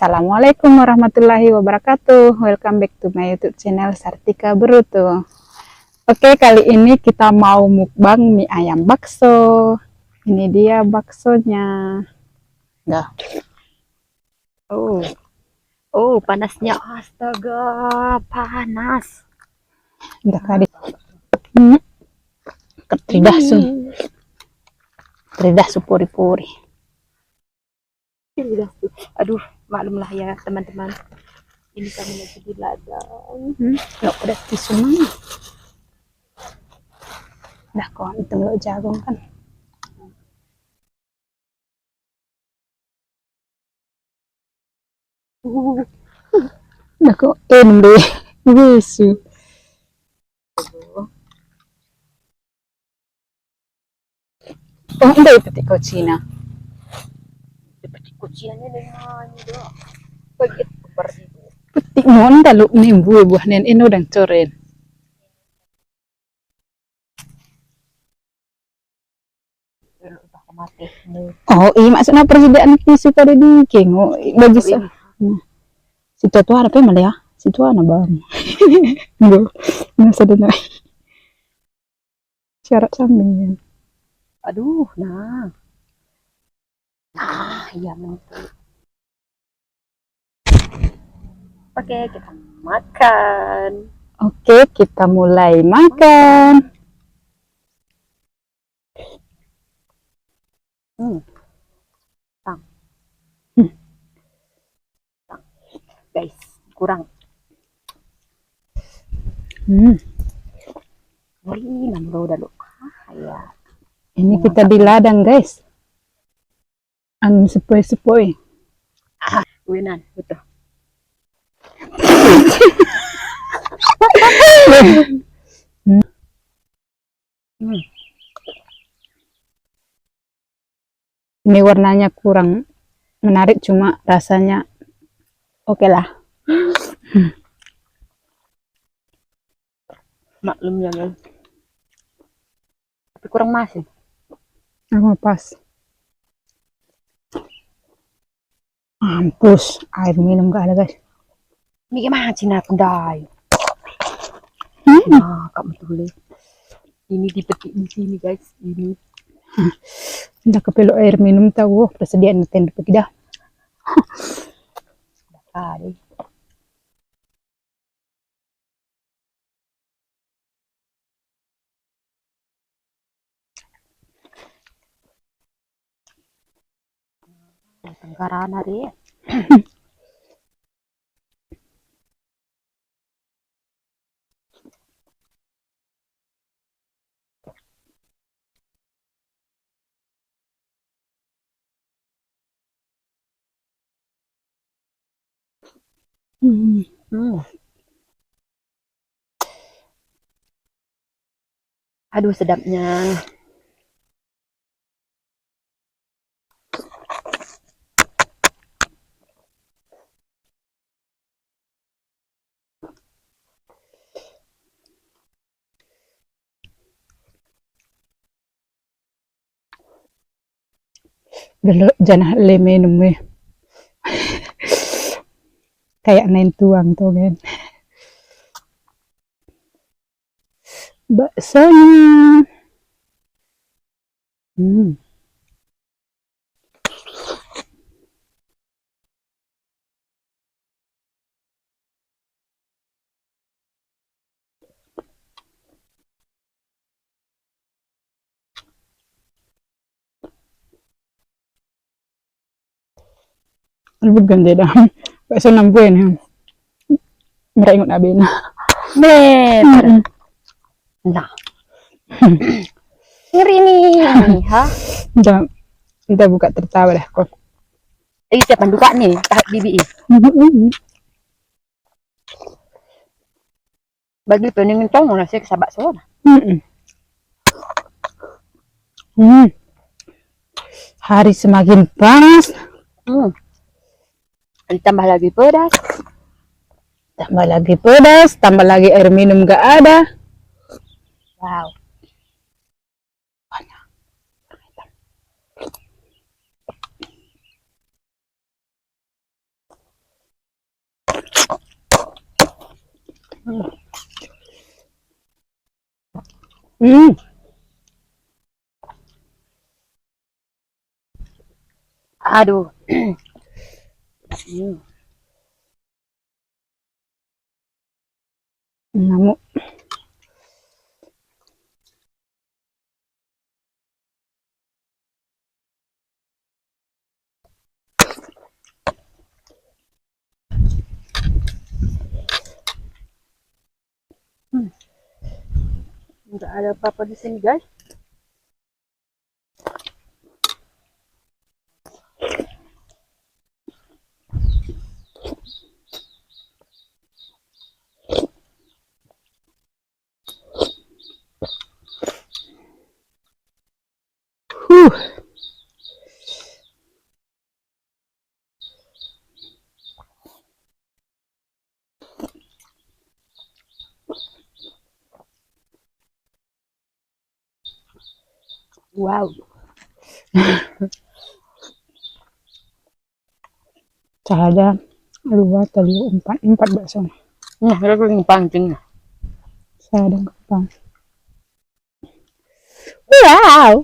Assalamualaikum warahmatullahi wabarakatuh. Welcome back to my YouTube channel Sartika Berutu. Oke, kali ini kita mau mukbang mie ayam bakso. Ini dia baksonya. Nah. Oh, panasnya. Astaga, panas. Udah kali. Tridah supuri-puri. Aduh, maklumlah ya teman-teman. Ini kami lagi di ladang. Nggak pedas tisu mana? Dah kok itu lo jagung kan. Dah kok deh. Bisu. Oh, enggak itu tiko Cina. Seperti kuciannya dengan itu. Begitu seperti itu. Petik mon dalu nih buah nen ino dan coren. Mati. Oh, iya maksudnya persediaan tisu tadi di kengo bagi sa. Situ tuh ada apa ya? Situ ada bang. Enggak, nggak sadar. Syarat samping. Aduh, nah. Iya mentul. Oke, kita makan. Oke, kita mulai makan. Guys, kurang. Wih, nambah udah lu. Ya. Ini kita di ladang, guys. Angin sepoi-sepoi. Winan, betul. Ini warnanya kurang menarik, cuma rasanya oke lah. Maklum ya, guys. Tapi kurang masih. Aku pas. Mampus, air minum gak ada, guys. Ini gimana Cina kendai? Nah, kamu tulis. Ini dipetik di sini, guys. Ini. Udah kepeluk air minum tahu, persediaan tenda pergi dah. Kali. Tenggaran hari. Aduh, sedapnya. Dulu jangan le minum weh. Kayak main tuang tuh kan. Baksonya. Lebih ganda dah. Bakso 6 nih. Mereka ingat abena. Nah. Ngeri nih, ha? Kita buka tertawa dah kok. Siapa buka nih, tahap bibi. Bagi peningin tong nasi kesabak soal. Hari semakin panas. Ditambah lagi pedas. Tambah lagi pedas, tambah lagi air minum gak ada. Wow. Hmm. Aduh. Hmm. Ngamuk. Nggak ada apa-apa di sini, guys. Huh. Wow. Ada 2, 3, 4, 4 bakso. Nah, itu yang pancing. Ada kepang. Wow.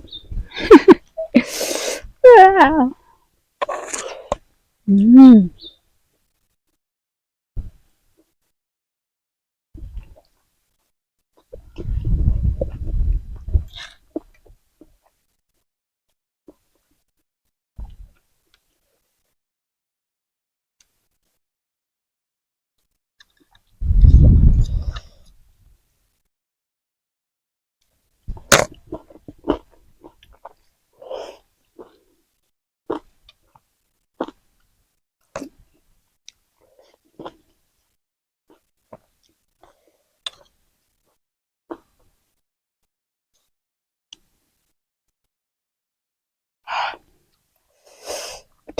Wow. Hmm.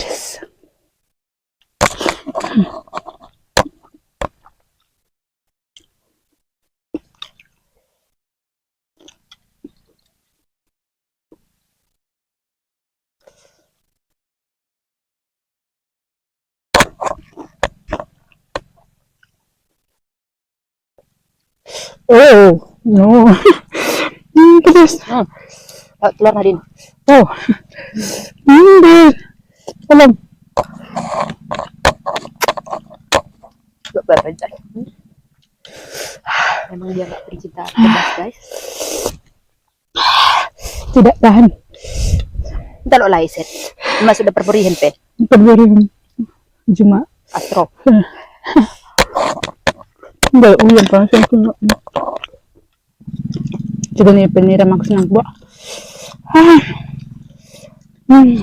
Pedes. Oh, no. Pedes. Telur Nadine. Oh. Pedes. Tolong. Gak apa-apa, guys. Emang dia nggak pencinta pedas, guys. Tidak tahan. Kita lo lah set. Mas sudah perperihan pe. Berburu cuma Astro. enggak uyan langsung kena. Coba nih penira maksudnya buat. Hmm. Hmm.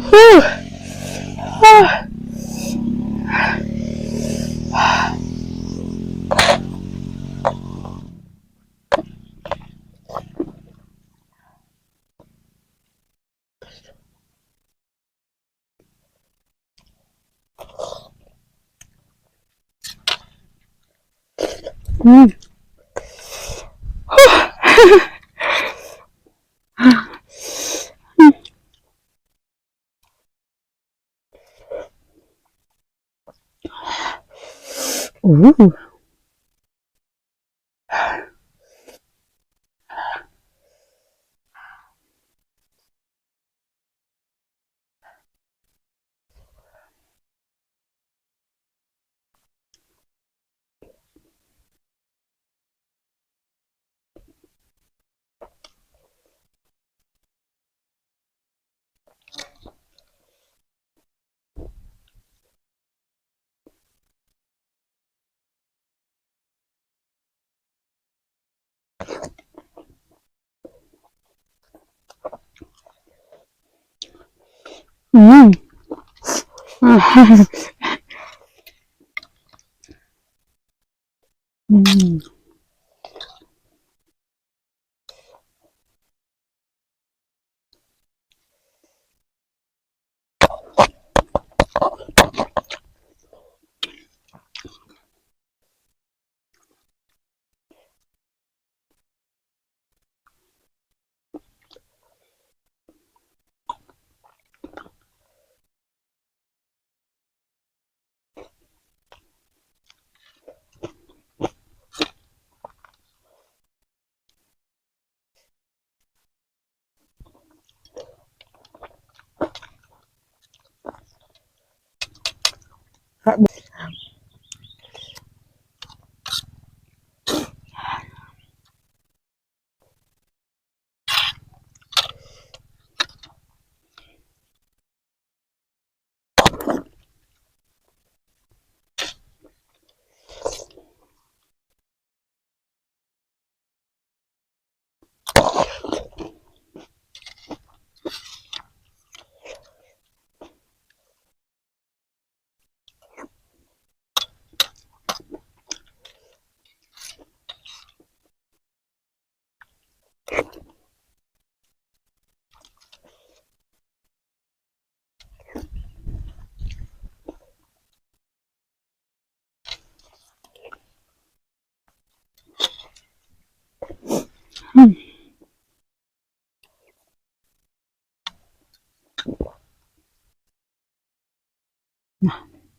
Uh. Hmm. Hmm.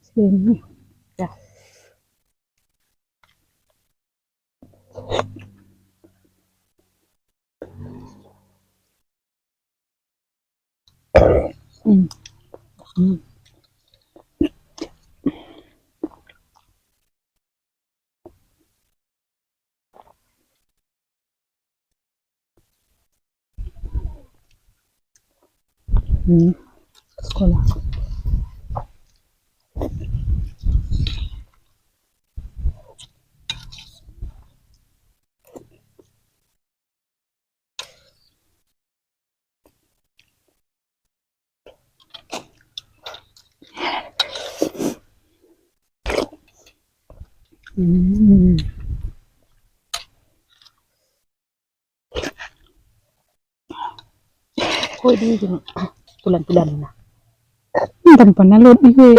Sini. Ya. Hmm. Hmm. Sekolah. Hmm. Kok di tulan-tulan na. Tanpa nalot nih.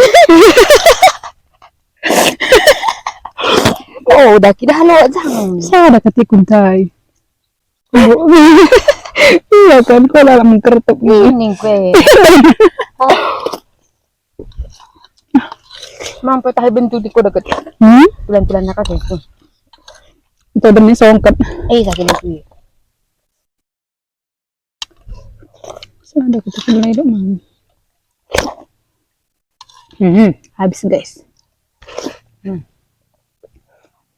Oh, udah kita halo jang. Sada katikuntai. Iya kan, kok lah mengkertuk nih. Ini kue. Mampu tahu bentuk di kode deket. Tulan-tulan nak kasih. Itu demi songket. Sakit lagi. Sada katikuntai dong. Habis guys.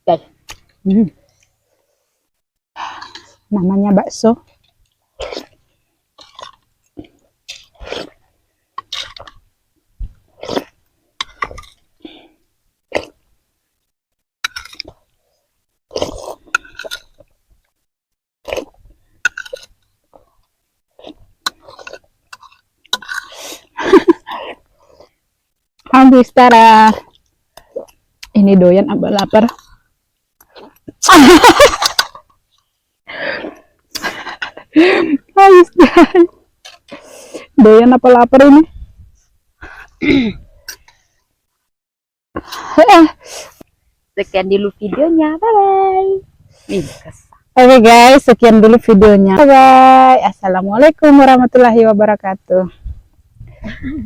Guys. Namanya bakso. Habis Tara. Ini doyan abah lapar. Habis guys. Doyan apa lapar ini? Sekian dulu videonya. Bye-bye. Oke guys, sekian dulu videonya. Bye bye. Assalamualaikum warahmatullahi wabarakatuh.